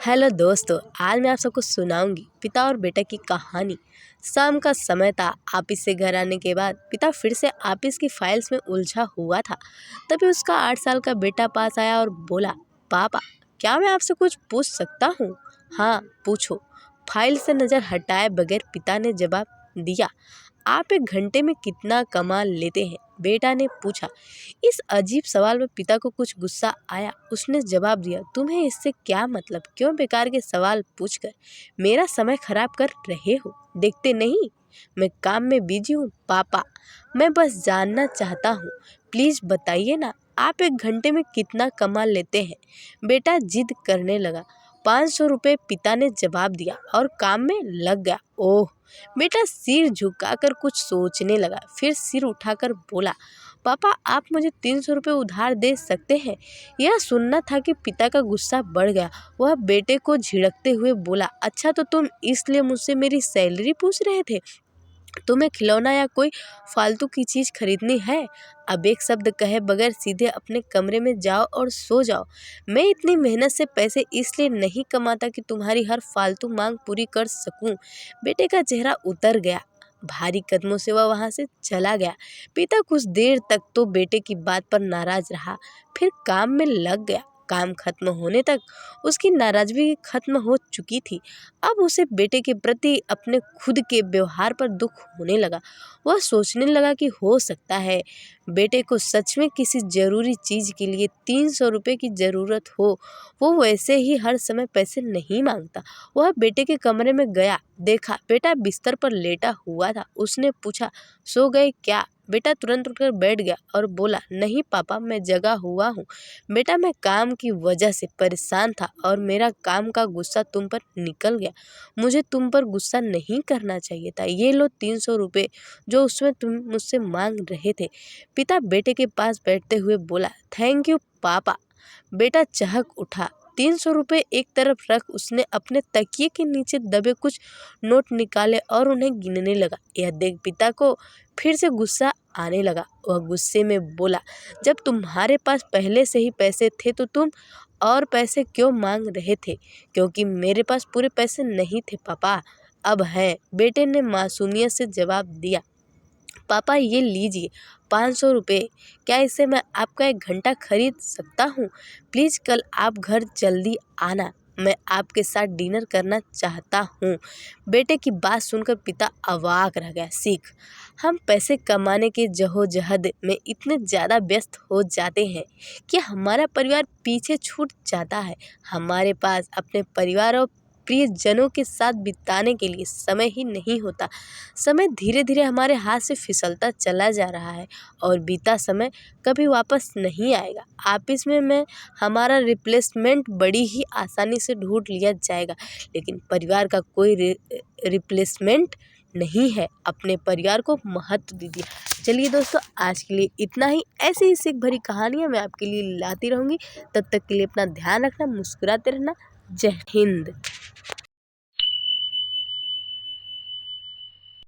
Hello दोस्तों, आज मैं आप सबको सुनाऊंगी पिता और बेटा की कहानी। शाम का समय था। ऑफिस से घर आने के बाद पिता फिर से ऑफिस की फाइल्स में उलझा हुआ था। तभी उसका 8 साल का बेटा पास आया और बोला, पापा क्या मैं आपसे कुछ पूछ सकता हूँ? हाँ पूछो। फाइल से नज़र हटाए बगैर पिता ने जवाब दिया। आप एक घंटे में कितना कमा लेते हैं? बेटा ने पूछा। इस अजीब सवाल में पिता को कुछ गुस्सा आया। उसने जवाब दिया, तुम्हें इससे क्या मतलब? क्यों बेकार के सवाल पूछकर मेरा समय खराब कर रहे हो? देखते नहीं मैं काम में बिजी हूँ? पापा मैं बस जानना चाहता हूँ, प्लीज बताइए ना, आप एक घंटे में कितना कमा लेते हैं? बेटा जिद करने लगा। 500 रुपये, पिता ने जवाब दिया और काम में लग गया। ओह, बेटा सिर झुकाकर कुछ सोचने लगा, फिर सिर उठाकर बोला, पापा आप मुझे 300 रुपये उधार दे सकते हैं? यह सुनना था कि पिता का गुस्सा बढ़ गया। वह बेटे को झिड़कते हुए बोला, अच्छा तो तुम इसलिए मुझसे मेरी सैलरी पूछ रहे थे? तुम्हें खिलौना या कोई फालतू की चीज़ खरीदनी है? अब एक शब्द कहे बगैर सीधे अपने कमरे में जाओ और सो जाओ। मैं इतनी मेहनत से पैसे इसलिए नहीं कमाता कि तुम्हारी हर फालतू मांग पूरी कर सकूं। बेटे का चेहरा उतर गया। भारी कदमों से वह वहां से चला गया। पिता कुछ देर तक तो बेटे की बात पर नाराज रहा, फिर काम में लग गया। काम खत्म होने तक उसकी नाराजगी खत्म हो चुकी थी। अब उसे बेटे के प्रति अपने खुद के व्यवहार पर दुख होने लगा। वह सोचने लगा कि हो सकता है बेटे को सच में किसी ज़रूरी चीज़ के लिए 300 रुपये की ज़रूरत हो। वो वैसे ही हर समय पैसे नहीं मांगता। वह बेटे के कमरे में गया, देखा बेटा बिस्तर पर लेटा हुआ था। उसने पूछा, सो गए क्या? बेटा तुरंत उठकर बैठ गया और बोला, नहीं पापा मैं जगा हुआ हूँ। बेटा मैं काम की वजह से परेशान था और मेरा काम का गुस्सा तुम पर निकल गया। मुझे तुम पर गुस्सा नहीं करना चाहिए था। ये लो 300 रुपये जो उसमें तुम मुझसे मांग रहे थे। पिता बेटे के पास बैठते हुए बोला, थैंक यू पापा। बेटा चहक उठा। 300 रुपये एक तरफ रख उसने अपने तकिए के नीचे दबे कुछ नोट निकाले और उन्हें गिनने लगा। यह देख पिता को फिर से गुस्सा आने लगा। वह गुस्से में बोला, जब तुम्हारे पास पहले से ही पैसे थे तो तुम और पैसे क्यों मांग रहे थे? क्योंकि मेरे पास पूरे पैसे नहीं थे पापा, अब हैं। बेटे ने मासूमियत से जवाब दिया। पापा ये लीजिए 500 रुपये, क्या इससे मैं आपका एक घंटा खरीद सकता हूँ? प्लीज़ कल आप घर जल्दी आना, मैं आपके साथ डिनर करना चाहता हूँ। बेटे की बात सुनकर पिता अवाक रह गया। सीख, हम पैसे कमाने के जहोजहद में इतने ज़्यादा व्यस्त हो जाते हैं कि हमारा परिवार पीछे छूट जाता है। हमारे पास अपने परिवार और प्रियजनों के साथ बिताने के लिए समय ही नहीं होता। समय धीरे धीरे हमारे हाथ से फिसलता चला जा रहा है और बीता समय कभी वापस नहीं आएगा। ऑफिस में मैं हमारा रिप्लेसमेंट बड़ी ही आसानी से ढूंढ लिया जाएगा, लेकिन परिवार का कोई रिप्लेसमेंट नहीं है। अपने परिवार को महत्व दीजिए। चलिए दोस्तों, आज के लिए इतना ही। ऐसी ही सीख भरी कहानियाँ मैं आपके लिए लाती रहूँगी। तब तक के लिए अपना ध्यान रखना, मुस्कुराते रहना। जय हिंद।